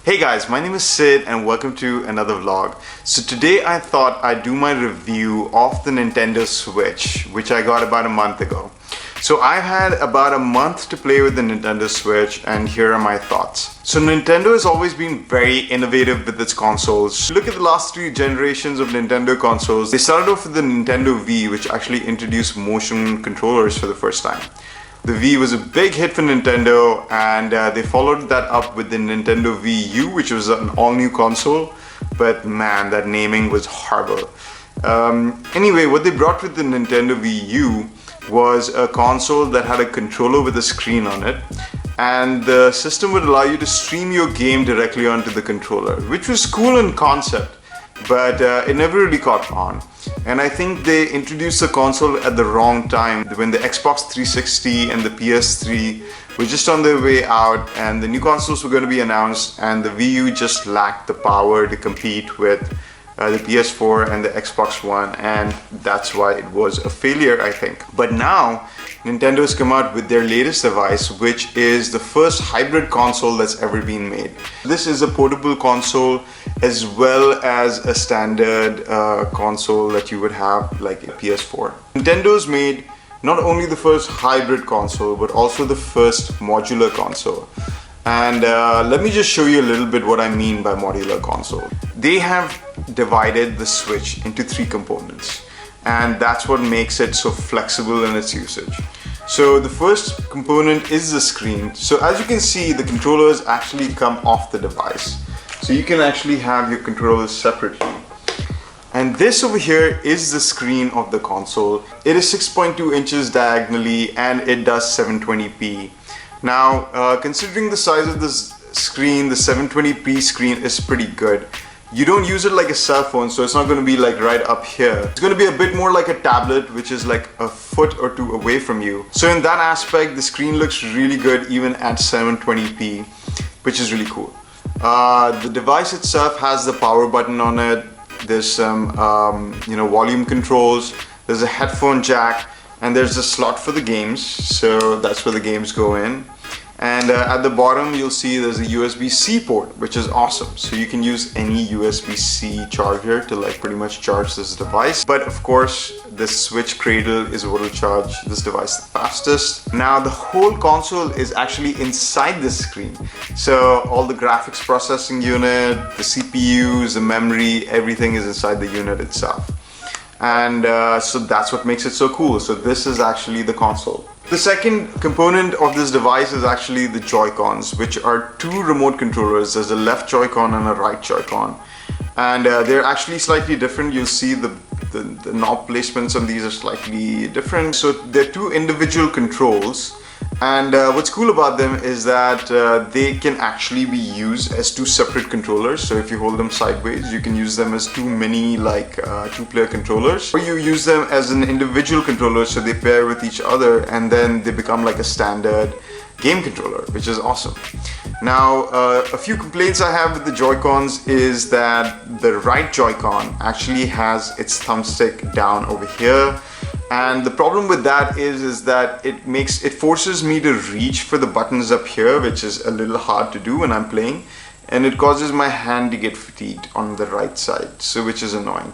Hey guys, my name is Sid and welcome to another vlog. So today I thought I'd do my review of the Nintendo Switch, which I got about a month ago. So I've had about a month to play with the Nintendo Switch and here are my thoughts. So Nintendo has always been very innovative with its consoles. Look at the last three generations of Nintendo consoles. They started off with the Nintendo Wii, which actually introduced motion controllers for the first time. The Wii was a big hit for Nintendo, and they followed that up with the Nintendo Wii U, which was an all-new console, but man, that naming was horrible. Anyway, what they brought with the Nintendo Wii U was a console that had a controller with a screen on it, and the system would allow you to stream your game directly onto the controller, which was cool in concept, but it never really caught on. And I think they introduced the console at the wrong time, when the Xbox 360 and the PS3 were just on their way out and the new consoles were going to be announced, and the Wii U just lacked the power to compete with the PS4 and the Xbox One, and that's why it was a failure, I think. But now Nintendo has come out with their latest device, which is the first hybrid console that's ever been made. This is a portable console as well as a standard console that you would have like a PS4. Nintendo's made not only the first hybrid console but also the first modular console. And let me just show you a little bit what I mean by modular console. They have divided the Switch into three components, and that's what makes it so flexible in its usage. So the first component is the screen. So as you can see, the controllers actually come off the device. So you can actually have your controllers separately. And this over here is the screen of the console. It is 6.2 inches diagonally and it does 720p. Now, considering the size of this screen, the 720p screen is pretty good. You don't use it like a cell phone, so it's not going to be like right up here. It's going to be a bit more like a tablet, which is like a foot or two away from you. So in that aspect, the screen looks really good even at 720p, which is really cool. The device itself has the power button on it. There's some volume controls. There's a headphone jack, and there's a slot for the games. So that's where the games go in. And at the bottom you'll see there's a USB-C port, which is awesome. So you can use any USB-C charger to like pretty much charge this device. But of course, the Switch cradle is what will charge this device the fastest. Now the whole console is actually inside the screen. So all the graphics processing unit, the CPUs, the memory, everything is inside the unit itself. And so that's what makes it so cool. So this is actually the console. The second component of this device is actually the Joy-Cons, which are two remote controllers. There's a left Joy-Con and a right Joy-Con. And they're actually slightly different. You'll see the knob placements on these are slightly different. So they're two individual controls. And what's cool about them is that they can actually be used as two separate controllers. So if you hold them sideways, you can use them as two mini two-player controllers, or you use them as an individual controller, so they pair with each other and then they become like a standard game controller, which is awesome. Now a few complaints I have with the Joy-Cons is that the right Joy-Con actually has its thumbstick down over here. And the problem with that is that it forces me to reach for the buttons up here, which is a little hard to do when I'm playing, and it causes my hand to get fatigued on the right side, so which is annoying.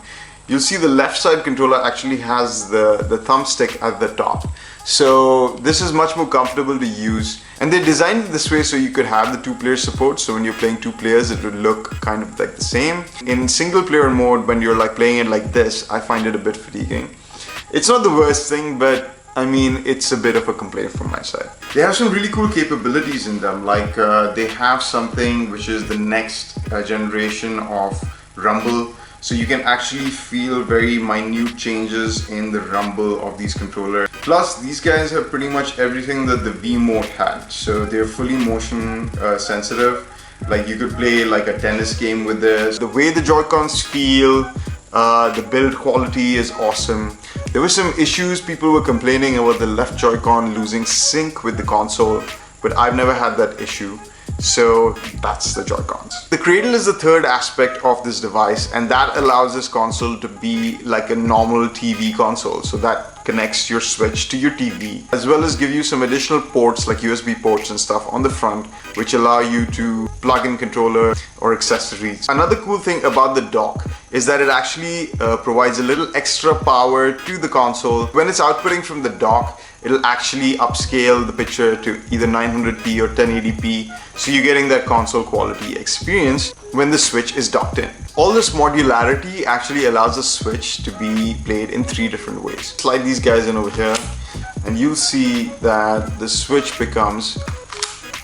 You'll see the left side controller actually has the thumbstick at the top. So this is much more comfortable to use, and they designed it this way so you could have the two-player support. So when you're playing two players, it would look kind of like the same. In single player mode, when you're like playing it like this, I find it a bit fatiguing. It's not the worst thing, but I mean, it's a bit of a complaint from my side. They have some really cool capabilities in them, like they have something which is the next generation of rumble. So you can actually feel very minute changes in the rumble of these controllers. Plus, these guys have pretty much everything that the Wii Mode had. So they're fully motion sensitive. Like you could play like a tennis game with this. The way the Joy-Cons feel, the build quality is awesome. There were some issues, people were complaining about the left Joy-Con losing sync with the console, but I've never had that issue. So that's the Joy-Cons. The cradle is the third aspect of this device, and that allows this console to be like a normal TV console. So that connects your Switch to your TV, as well as give you some additional ports like USB ports and stuff on the front, which allow you to plug in controller or accessories. Another cool thing about the dock is that it actually provides a little extra power to the console. When it's outputting from the dock, it'll actually upscale the picture to either 900p or 1080p, so you're getting that console quality experience when the Switch is docked in. All this modularity actually allows the Switch to be played in 3 different ways. Slide these guys in over here and you'll see that the Switch becomes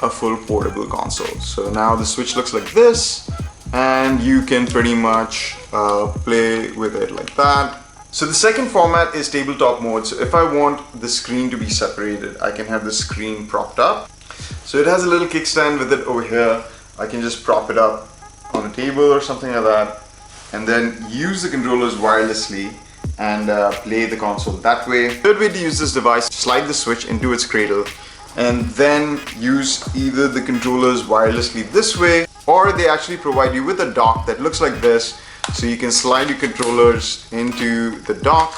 a full portable console. So now the Switch looks like this, and you can pretty much play with it like that. So the second format is tabletop mode. So if I want the screen to be separated, I can have the screen propped up. So it has a little kickstand with it over here. I can just prop it up on a table or something like that, and then use the controllers wirelessly and play the console that way. Third way to use this device, slide the Switch into its cradle and then use either the controllers wirelessly this way, or they actually provide you with a dock that looks like this. So you can slide your controllers into the dock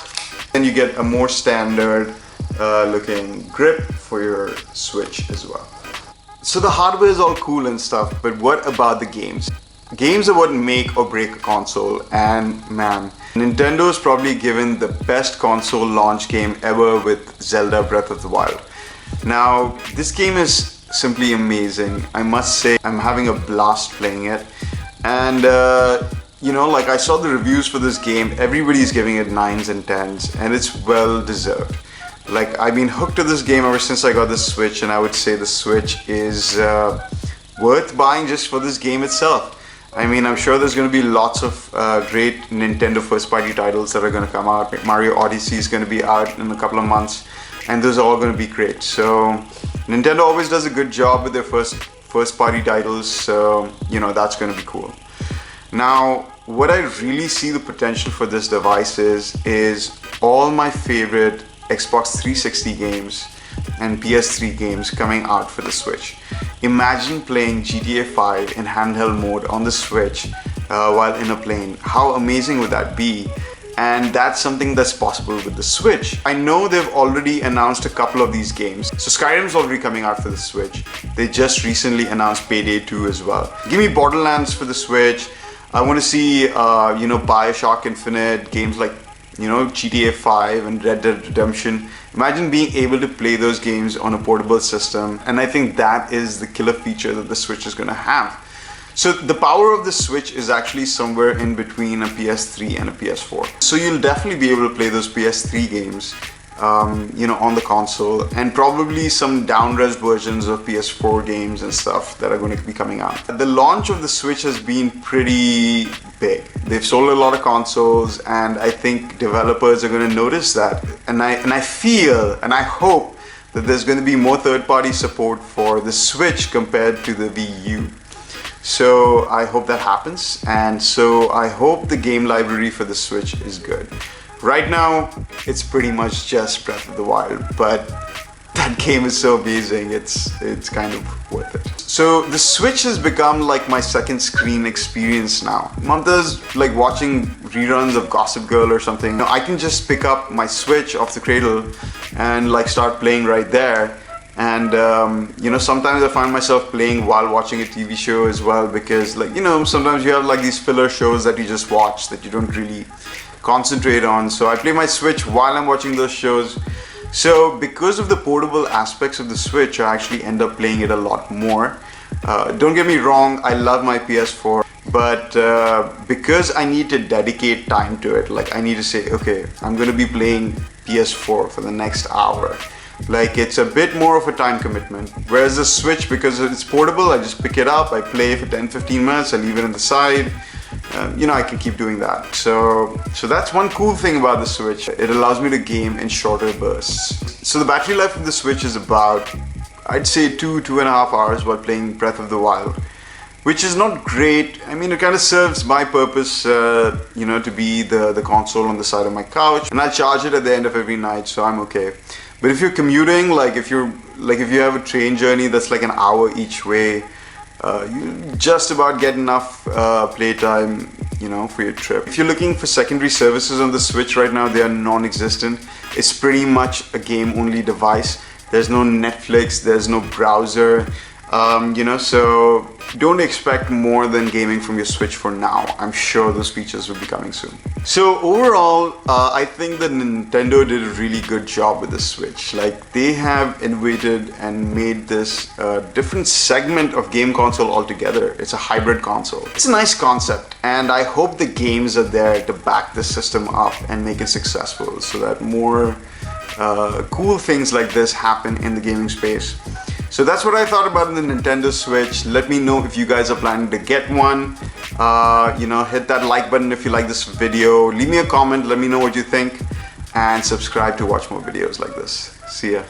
and you get a more standard looking grip for your Switch as well. So the hardware is all cool and stuff, but what about the games? Games are what make or break a console, and man, Nintendo's probably given the best console launch game ever with Zelda Breath of the Wild. Now, this game is simply amazing. I must say, I'm having a blast playing it, and you know, like I saw the reviews for this game, everybody's giving it 9s and 10s, and it's well deserved. Like, I've been hooked to this game ever since I got the Switch, and I would say the Switch is worth buying just for this game itself. I mean, I'm sure there's going to be lots of great Nintendo first-party titles that are going to come out. Mario Odyssey is going to be out in a couple of months, and those are all going to be great. So Nintendo always does a good job with their first-party titles, so you know, that's going to be cool. Now, what I really see the potential for this device is all my favorite Xbox 360 games and PS3 games coming out for the Switch. Imagine playing GTA 5 in handheld mode on the Switch while in a plane. How amazing would that be? And that's something that's possible with the Switch. I know they've already announced a couple of these games. So Skyrim's already coming out for the Switch. They just recently announced Payday 2 as well. Give me Borderlands for the Switch. I want to see, you know, Bioshock Infinite, games like, you know, GTA 5 and Red Dead Redemption. Imagine being able to play those games on a portable system, and I think that is the killer feature that the Switch is going to have. So the power of the Switch is actually somewhere in between a PS3 and a PS4. So you'll definitely be able to play those PS3 games, you know, on the console, and probably some down-res versions of PS4 games and stuff that are going to be coming out. The launch of the Switch has been pretty big. They've sold a lot of consoles, and I think developers are going to notice that. And I feel and I hope that there's going to be more third-party support for the Switch compared to the Wii U. So I hope that happens, and so I hope the game library for the Switch is good. Right now, it's pretty much just Breath of the Wild, but that game is so amazing, it's kind of worth it. So the Switch has become like my second screen experience now. Months like watching reruns of Gossip Girl or something. Now, I can just pick up my Switch off the cradle and like start playing right there. And you know, sometimes I find myself playing while watching a TV show as well, because like, you know, sometimes you have like these filler shows that you just watch that you don't really concentrate on. So I play my Switch while I'm watching those shows. So because of the portable aspects of the Switch, I actually end up playing it a lot more. Don't get me wrong, I love my PS4, but because I need to dedicate time to it, like I need to say, okay, I'm going to be playing PS4 for the next hour. Like, it's a bit more of a time commitment. Whereas the Switch, because it's portable, I just pick it up, I play for 10-15 minutes, I leave it on the side. You know, I can keep doing that. So that's one cool thing about the Switch. It allows me to game in shorter bursts. So the battery life of the Switch is about, I'd say 2.5 hours while playing Breath of the Wild, which is not great. I mean, it kind of serves my purpose, you know, to be the console on the side of my couch, and I charge it at the end of every night, so I'm okay. But if you're commuting, like if you have a train journey that's like an hour each way, you just about get enough playtime, you know, for your trip. If you're looking for secondary services on the Switch right now, they are non-existent. It's pretty much a game-only device. There's no Netflix, there's no browser, you know, so don't expect more than gaming from your Switch for now. I'm sure those features will be coming soon. So overall, I think that Nintendo did a really good job with the Switch. Like, they have innovated and made this different segment of game console altogether. It's a hybrid console. It's a nice concept, and I hope the games are there to back this system up and make it successful so that more cool things like this happen in the gaming space. So that's what I thought about the Nintendo Switch. Let me know if you guys are planning to get one. You know, hit that like button if you like this video. Leave me a comment, let me know what you think, and subscribe to watch more videos like this. See ya.